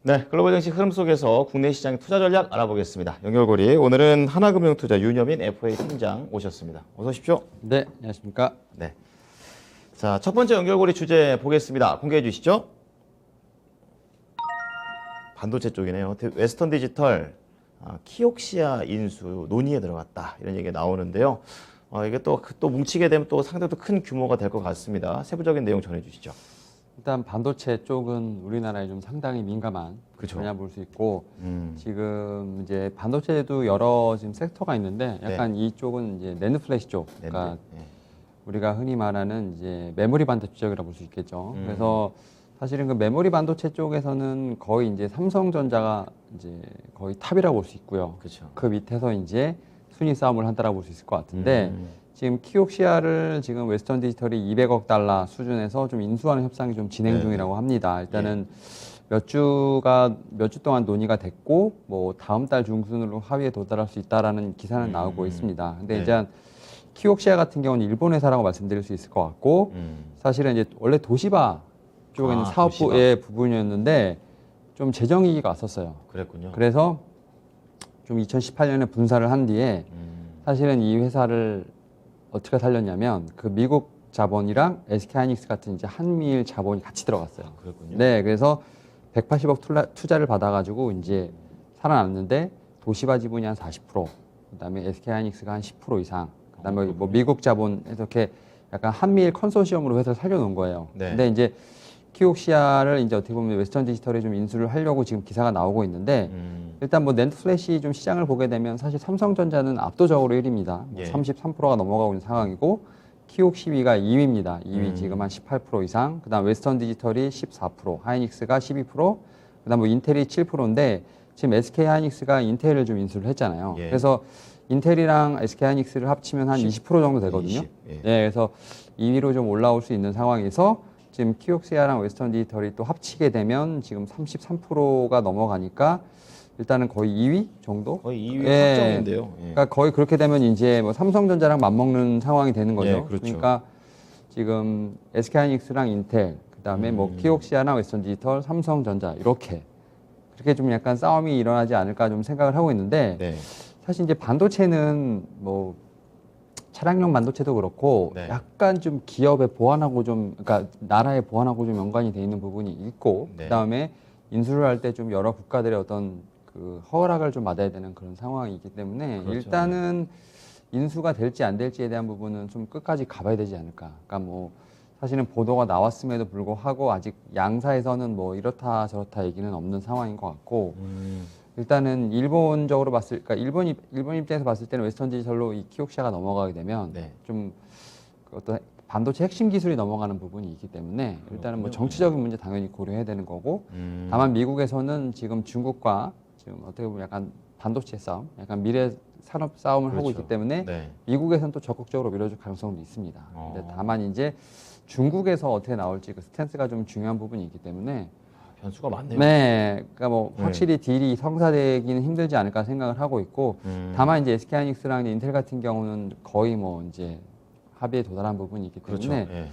네, 글로벌 증시 흐름 속에서 국내 시장 투자 전략 알아보겠습니다. 연결고리 오늘은 하나금융투자 윤여민 FA 팀장 오셨습니다. 어서 오십시오. 네, 안녕하십니까. 네. 자, 첫 번째 연결고리 주제 보겠습니다. 공개해 주시죠. 반도체 쪽이네요. 웨스턴 디지털 키옥시아 인수 논의에 들어갔다 이런 얘기가 나오는데요. 이게 또 뭉치게 되면 또 상당히 또 큰 규모가 될 것 같습니다. 세부적인 내용 전해주시죠. 일단 반도체 쪽은 우리나라에 좀 상당히 민감한 분야 볼 수 있고 지금 이제 반도체에도 여러 지금 섹터가 있는데 약간 이쪽은 이제 낸드 플래시 쪽, 그러니까 우리가 흔히 말하는 이제 메모리 반도체 쪽이라고 볼 수 있겠죠. 그래서 사실은 그 메모리 반도체 쪽에서는 거의 이제 삼성전자가 이제 거의 탑이라고 볼 수 있고요. 그렇죠. 그 밑에서 이제 순위 싸움을 한다라고 볼 수 있을 것 같은데. 지금 키옥시아를 지금 웨스턴 디지털이 200억 달러 수준에서 좀 인수하는 협상이 좀 진행 중이라고 합니다. 일단은 몇 주 동안 논의가 됐고, 뭐 다음 달 중순으로 합의에 도달할 수 있다라는 기사는 나오고 있습니다. 근데 이제 키옥시아 같은 경우는 일본 회사라고 말씀드릴 수 있을 것 같고, 사실은 이제 원래 도시바 쪽에 있는 사업부의 부분이었는데 좀 재정위기가 왔었어요. 그랬군요. 그래서 좀 2018년에 분사를 한 뒤에 사실은 이 회사를 어떻게 살렸냐면 그 미국 자본이랑 SK하이닉스 같은 이제 한미일 자본이 같이 들어갔어요. 그렇군요. 네, 그래서 180억 투자를 받아가지고 이제 살아났는데 도시바 지분이 한 40%, 그다음에 SK하이닉스가 한 10% 이상, 그다음에 뭐 미국 자본 이렇게 약간 한미일 컨소시엄으로 회사를 살려놓은 거예요. 근데 이제 키옥시아를 이제 어떻게 보면 웨스턴 디지털에 좀 인수를 하려고 지금 기사가 나오고 있는데 일단 뭐 낸드 플래시 좀 시장을 보게 되면 사실 삼성전자는 압도적으로 1위입니다. 33%가 넘어가고 있는 상황이고 키옥시비가 2위입니다. 2위 지금 한 18% 이상. 그다음 웨스턴 디지털이 14%, 하이닉스가 12%, 그다음 뭐 인텔이 7%인데 지금 SK 하이닉스가 인텔을 좀 인수를 했잖아요. 그래서 인텔이랑 SK 하이닉스를 합치면 한 20% 정도 되거든요. 그래서 2위로 좀 올라올 수 있는 상황에서 지금 키옥시아랑 웨스턴 디지털이 또 합치게 되면 지금 33%가 넘어가니까 일단은 거의 2위 정도? 거의 2위 확정인데요. 그러니까 거의 그렇게 되면 이제 뭐 삼성전자랑 맞먹는 상황이 되는 거죠. 그렇죠. 그러니까 지금 SK하이닉스랑 인텔, 그다음에 뭐 키옥시아랑 웨스턴 디지털, 삼성전자 이렇게 그렇게 좀 약간 싸움이 일어나지 않을까 좀 생각을 하고 있는데 사실 이제 반도체는 뭐 차량용 반도체도 그렇고 약간 좀 기업의 보안하고 좀 그러니까 나라의 보안하고 좀 연관이 돼 있는 부분이 있고 그다음에 인수를 할 때 좀 여러 국가들의 어떤 그 허락을 좀 받아야 되는 그런 상황이 있기 때문에 일단은 인수가 될지 안 될지에 대한 부분은 좀 끝까지 가봐야 되지 않을까. 그러니까 뭐 사실은 보도가 나왔음에도 불구하고 아직 양사에서는 뭐 이렇다 저렇다 얘기는 없는 상황인 것 같고 일단은 일본적으로 그러니까 일본 입장에서 봤을 때는 웨스턴 디지털로 이 키옥시아가 넘어가게 되면 좀 어떤 반도체 핵심 기술이 넘어가는 부분이 있기 때문에 일단은 뭐 정치적인 문제 당연히 고려해야 되는 거고 다만 미국에서는 지금 중국과 지금 어떻게 보면 약간 반도체 싸움, 약간 미래 산업 싸움을 하고 있기 때문에 미국에서는 또 적극적으로 밀어줄 가능성도 있습니다. 근데 다만 이제 중국에서 어떻게 나올지 그 스탠스가 좀 중요한 부분이 있기 때문에 변수가 많네요. 네, 그러니까 뭐 확실히 딜이 성사되기는 힘들지 않을까 생각을 하고 있고, 다만 이제 SK하이닉스랑 인텔 같은 경우는 거의 뭐 이제 합의에 도달한 부분이 있기 때문에,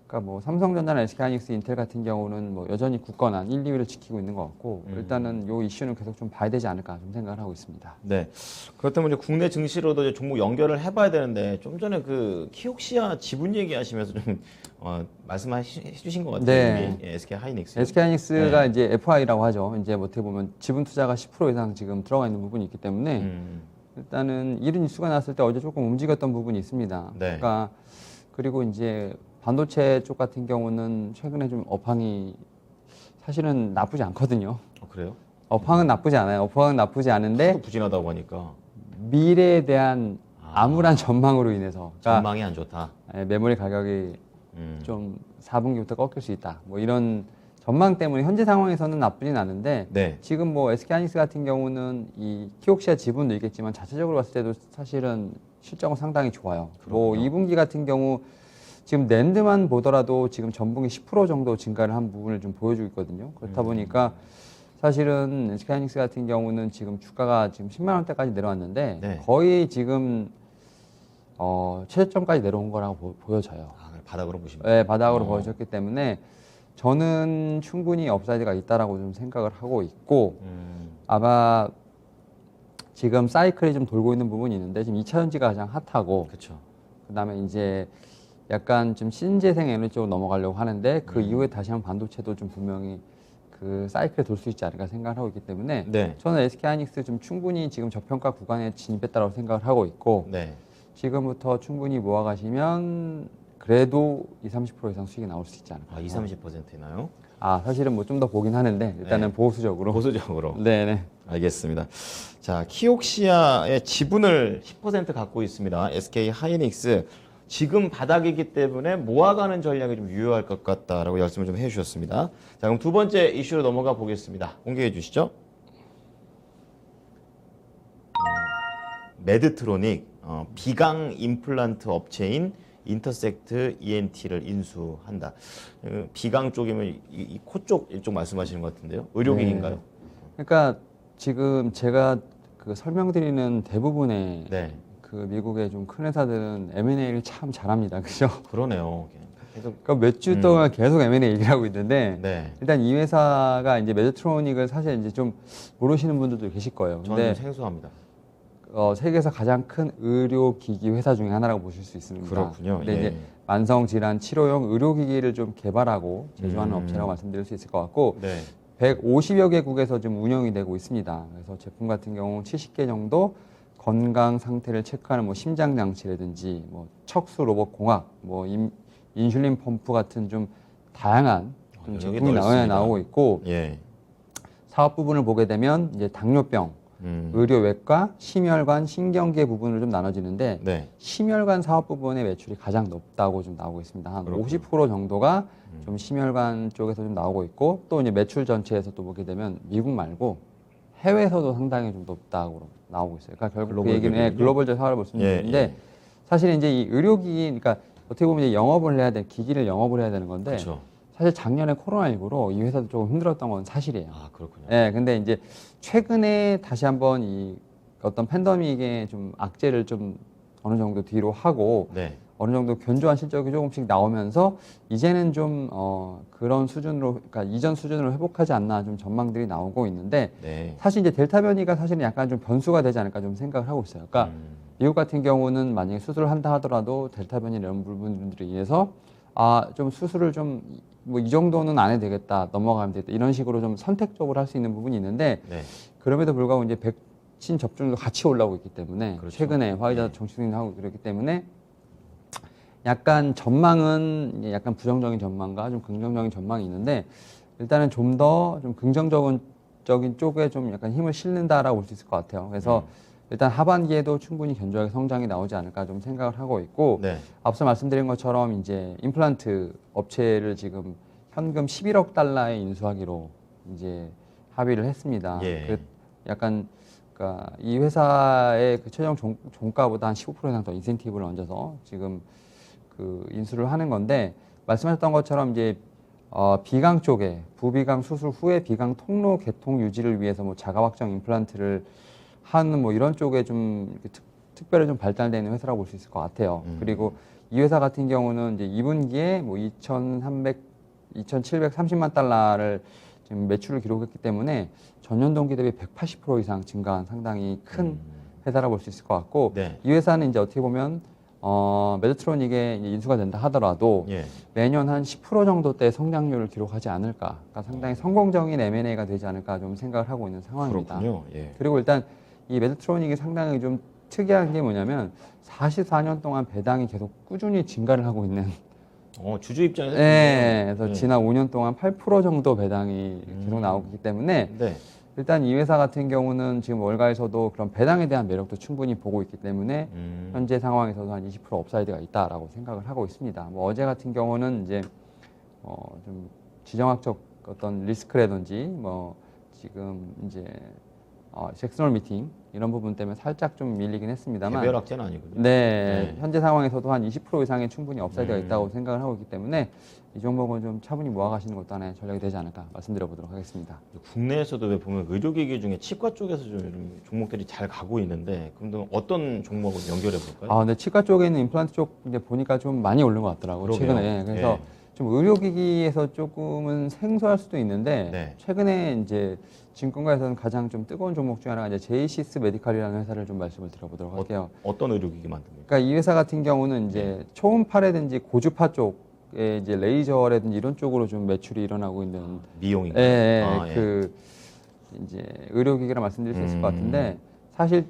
그러니까 뭐 삼성전자나 SK하이닉스, 인텔 같은 경우는 뭐 여전히 굳건한 1, 2위를 지키고 있는 것 같고, 일단은 요 이슈는 계속 좀 봐야 되지 않을까 좀 생각을 하고 있습니다. 네. 그렇다면 이제 국내 증시로도 이제 종목 연결을 해봐야 되는데 좀 전에 그 키옥시아 지분 얘기하시면서 좀 말씀해주신 것 같아요. SK 하이닉스. SK 하이닉스가 이제 FI라고 하죠. 이제 어떻게 보면 지분 투자가 10% 이상 지금 들어가 있는 부분이 있기 때문에 일단은 이런 뉴스가 나왔을 때 어제 조금 움직였던 부분이 있습니다. 그러니까 그리고 이제 반도체 쪽 같은 경우는 최근에 좀 업황이 사실은 나쁘지 않거든요. 그래요? 업황은 나쁘지 않아요. 업황은 나쁘지 않은데 부진하다고 하니까 미래에 대한 암울한 전망으로 인해서 그러니까 전망이 안 좋다. 메모리 가격이 좀 4분기부터 꺾일 수 있다. 뭐 이런 전망 때문에 현재 상황에서는 나쁘진 않은데 지금 뭐 SK하이닉스 같은 경우는 이 키옥시아 지분도 있겠지만 자체적으로 봤을 때도 사실은 실적은 상당히 좋아요. 뭐 2분기 같은 경우 지금 낸드만 보더라도 지금 전분기 10% 정도 증가를 한 부분을 좀 보여주고 있거든요. 그렇다 보니까 사실은 SK하이닉스 같은 경우는 지금 주가가 지금 10만 원대까지 내려왔는데 거의 지금 최저점까지 내려온 거라고 보여져요. 아, 바닥으로 보시면. 네, 바닥으로 보여졌기 때문에 저는 충분히 업사이드가 있다라고 좀 생각을 하고 있고 아마 지금 사이클이 좀 돌고 있는 부분이 있는데 지금 2차 전지가 가장 핫하고 그렇죠. 그다음에 이제 약간 좀 신재생 에너지 쪽으로 넘어가려고 하는데 그 이후에 다시 한번 반도체도 좀 분명히 그 사이클에 돌 수 있지 않을까 생각을 하고 있기 때문에 네. 저는 SK하이닉스 좀 충분히 지금 저평가 구간에 진입했다고 생각을 하고 있고 네. 지금부터 충분히 모아가시면 그래도 20-30% 이상 수익이 나올 수 있지 않을까. 20-30%나요? 사실은 뭐 좀 더 보긴 하는데 일단은 네. 보수적으로. 보수적으로. 네네. 알겠습니다. 자, 키옥시아의 지분을 10% 갖고 있습니다. SK 하이닉스. 지금 바닥이기 때문에 모아가는 전략이 좀 유효할 것 같다라고 말씀을 좀 해주셨습니다. 자, 그럼 두 번째 이슈로 넘어가 보겠습니다. 공개해 주시죠. 메드트로닉 비강 임플란트 업체인 인터섹트 ENT를 인수한다. 비강 쪽이면 이 코 쪽 이쪽 말씀하시는 것 같은데요. 의료기기인가요? 그러니까 지금 제가 그 설명드리는 대부분의 네. 그 미국의 좀 큰 회사들은 M&A를 참 잘합니다. 그죠? 그러네요. 계속. 그러니까 몇 주 동안 계속 M&A 얘기를 하고 있는데 네. 일단 이 회사가 이제 메드트로닉을 사실 이제 좀 모르시는 분들도 계실 거예요. 저는 근데 좀 생소합니다. 세계에서 가장 큰 의료기기 회사 중에 하나라고 보실 수 있습니다. 그렇군요. 근데 예. 이제 만성 질환 치료용 의료기기를 좀 개발하고 제조하는 업체라고 말씀드릴 수 있을 것 같고 네. 150여 개국에서 지금 운영이 되고 있습니다. 그래서 제품 같은 경우 70개 정도 건강 상태를 체크하는 뭐 심장 장치라든지 뭐 척수 로봇 공학, 뭐 인슐린 펌프 같은 좀 다양한 좀 영역이 제품이 넓습니다. 나오고 있고 예. 사업 부분을 보게 되면 이제 당뇨병, 의료외과, 심혈관, 신경계 부분을 좀 나눠지는데 네. 심혈관 사업 부분의 매출이 가장 높다고 좀 나오고 있습니다. 한 그렇군요. 50% 정도가 좀 심혈관 쪽에서 좀 나오고 있고 또 이제 매출 전체에서 또 보게 되면 미국 말고 해외에서도 상당히 좀 높다고 나오고 있어요. 그러니까 결국 그 글로벌 얘기는 기업이군요. 글로벌적 사업을 말씀드리는데 예. 사실 이제 이 의료기기, 그러니까 어떻게 보면 이제 영업을 해야 돼, 기기를 영업을 해야 되는 건데 그렇죠. 사실 작년에 코로나19로 이 회사도 조금 힘들었던 건 사실이에요. 아, 그렇군요. 예, 근데 이제 최근에 다시 한번 이 어떤 팬데믹의 좀 악재를 좀 어느 정도 뒤로 하고 네. 어느 정도 견조한 실적이 조금씩 나오면서 이제는 좀 그런 수준으로, 그러니까 이전 수준으로 회복하지 않나 좀 전망들이 나오고 있는데 네. 사실 이제 델타 변이가 사실은 약간 좀 변수가 되지 않을까 좀 생각을 하고 있어요. 그러니까 미국 같은 경우는 만약에 수술을 한다 하더라도 델타 변이 이런 부분들에 의해서 좀 수술을 좀 뭐 이 정도는 안 해도 되겠다, 넘어가면 되겠다 이런 식으로 좀 선택적으로 할 수 있는 부분이 있는데 네. 그럼에도 불구하고 이제 백신 접종도 같이 올라오고 있기 때문에 그렇죠. 최근에 화이자 정치승인 하고 그렇기 때문에 약간 전망은 약간 부정적인 전망과 좀 긍정적인 전망이 있는데 일단은 좀 더 좀 긍정적인 쪽에 좀 약간 힘을 실는다라고 볼 수 있을 것 같아요. 그래서 일단 하반기에도 충분히 견조하게 성장이 나오지 않을까 좀 생각을 하고 있고 네. 앞서 말씀드린 것처럼 이제 임플란트 업체를 지금 현금 11억 달러에 인수하기로 이제 합의를 했습니다. 예. 그 약간 그러니까 이 회사의 그 최종 종가보다 한 15% 이상 더 인센티브를 얹어서 지금 그 인수를 하는 건데 말씀하셨던 것처럼 이제 비강 쪽에 부비강 수술 후에 비강 통로 개통 유지를 위해서 뭐 자가 확장 임플란트를 하는 뭐 이런 쪽에 좀 특별히 좀 발달되는 회사라고 볼 수 있을 것 같아요. 그리고 이 회사 같은 경우는 이제 2분기에 뭐 2,730만 달러를 지금 매출을 기록했기 때문에 전년 동기 대비 180% 이상 증가한 상당히 큰 회사라고 볼 수 있을 것 같고 네. 이 회사는 이제 어떻게 보면 메드트로닉에 이제 인수가 된다 하더라도 예. 매년 한 10% 정도대 성장률을 기록하지 않을까, 그러니까 상당히 성공적인 M&A가 되지 않을까 좀 생각을 하고 있는 상황입니다. 그렇군요. 예. 그리고 일단 이 메드트로닉이 상당히 좀 특이한 게 뭐냐면 44년 동안 배당이 계속 꾸준히 증가를 하고 있는. 주주 입장에서. 네, 그래서 예. 지난 5년 동안 8% 정도 배당이 계속 나오고 있기 때문에 네. 일단 이 회사 같은 경우는 지금 월가에서도 그런 배당에 대한 매력도 충분히 보고 있기 때문에 현재 상황에서도 한 20% 업사이드가 있다라고 생각을 하고 있습니다. 뭐 어제 같은 경우는 이제 좀 지정학적 어떤 리스크라든지 뭐 지금 이제 섹스널 미팅 이런 부분 때문에 살짝 좀 밀리긴 했습니다만 개별 악재는 아니군요. 네, 현재 상황에서도 한 20% 이상이 충분히 업사이드가 있다고 생각을 하고 있기 때문에 이 종목은 좀 차분히 모아가시는 것도 하나의 전략이 되지 않을까 말씀드려 보도록 하겠습니다. 국내에서도 왜 보면 의료기기 중에 치과 쪽에서 좀 종목들이 잘 가고 있는데 그럼 어떤 종목을 연결해 볼까요? 아, 근데 치과 쪽에 있는 임플란트 쪽 이제 보니까 좀 많이 오른 것 같더라고요. 그러게요. 최근에. 그래서 예. 좀 의료기기에서 조금은 생소할 수도 있는데 네. 최근에 이제 증권가에서는 가장 좀 뜨거운 종목 중 하나가 이제 제이시스 메디칼이라는 회사를 좀 말씀을 드려보도록 할게요. 어떤 의료기기 만듭니까? 그러니까 이 회사 같은 경우는 이제 초음파라든지 고주파 쪽에 이제 레이저라든지 이런 쪽으로 좀 매출이 일어나고 있는 미용인가요? 예. 그 이제 의료기기라 말씀드릴 수 있을 것 같은데 사실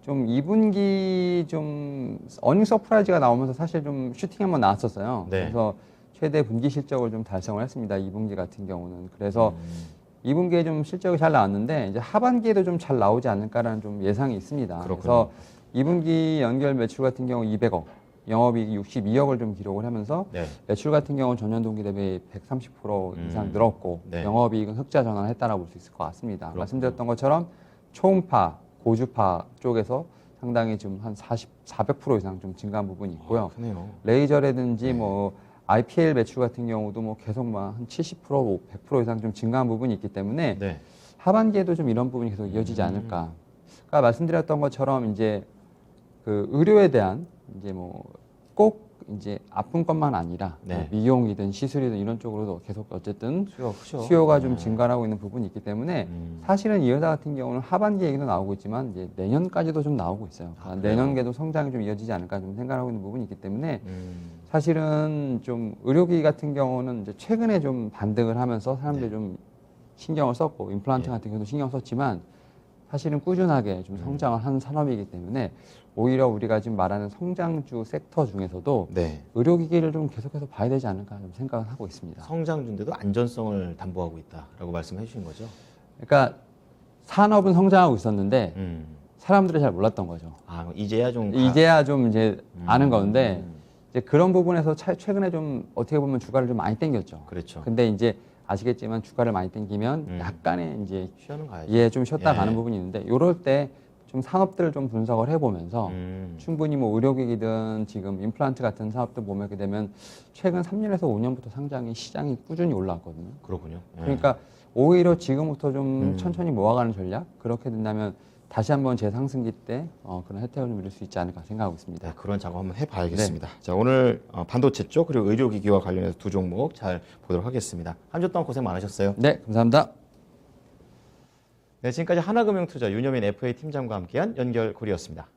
좀 2분기 좀 어닝 서프라이즈가 나오면서 사실 좀 슈팅 한번 나왔었어요. 네. 그래서 최대 분기 실적을 좀 달성을 했습니다. 2분기 같은 경우는. 그래서 2분기에 좀 실적이 잘 나왔는데 이제 하반기에도 좀 잘 나오지 않을까라는 좀 예상이 있습니다. 그렇군요. 그래서 2분기 연결 매출 같은 경우 200억, 영업이익 62억을 좀 기록을 하면서 네. 매출 같은 경우는 전년 동기 대비 130% 이상 늘었고 네. 영업이익은 흑자 전환했다라고 볼 수 있을 것 같습니다. 그렇군요. 말씀드렸던 것처럼 초음파, 고주파 쪽에서 상당히 좀 한 400% 이상 좀 증가한 부분이 있고요. 크네요. 레이저라든지 뭐 IPL 매출 같은 경우도 뭐 계속 막 한 70%, 100% 이상 좀 증가한 부분이 있기 때문에 네. 하반기에도 좀 이런 부분이 계속 이어지지 않을까. 그러니까 말씀드렸던 것처럼 이제 그 의료에 대한 이제 뭐 꼭 이제 아픈 것만 아니라 네. 뭐 미용이든 시술이든 이런 쪽으로도 계속 어쨌든 수요가 크죠. 수요가 좀 증가하고 있는 부분이 있기 때문에 음. 사실은 이 회사 같은 경우는 하반기 얘기도 나오고 있지만 이제 내년까지도 좀 나오고 있어요. 그러니까 그래요? 내년에도 성장이 좀 이어지지 않을까 좀 생각하고 있는 부분이 있기 때문에 음. 사실은 좀 의료기기 같은 경우는 이제 최근에 좀 반등을 하면서 사람들이 네. 좀 신경을 썼고 임플란트 네. 같은 경우도 신경 썼지만 사실은 꾸준하게 좀 성장을 한 산업이기 때문에 오히려 우리가 지금 말하는 성장주 섹터 중에서도 네. 의료기기를 좀 계속해서 봐야 되지 않을까 좀 생각을 하고 있습니다. 성장주인데도 안전성을 담보하고 있다라고 말씀해 주신 거죠? 그러니까 산업은 성장하고 있었는데 음. 사람들이 잘 몰랐던 거죠. 아, 이제야 좀 이제야 좀 이제 아는 건데 음. 이제 그런 부분에서 최근에 좀 어떻게 보면 주가를 좀 많이 당겼죠. 그렇죠. 근데 이제 아시겠지만 주가를 많이 당기면 약간의 이제 쉬어는 가야죠. 좀 쉬었다 가는 부분이 있는데 이럴 때 좀 산업들을 좀 분석을 해보면서 충분히 뭐 의료기기든 지금 임플란트 같은 사업들 보게 되면 최근 3년에서 5년부터 상장이 시장이 꾸준히 올라왔거든요. 그렇군요. 예. 그러니까 오히려 지금부터 좀 천천히 모아가는 전략 그렇게 된다면 다시 한번 재상승기 때 그런 혜택을 좀 누릴 수 있지 않을까 생각하고 있습니다. 네, 그런 작업 한번 해봐야겠습니다. 자, 오늘 반도체 쪽 그리고 의료기기와 관련해서 두 종목 잘 보도록 하겠습니다. 한 주 동안 고생 많으셨어요. 네, 감사합니다. 네, 지금까지 하나금융투자 윤여민 FA 팀장과 함께한 연결고리였습니다.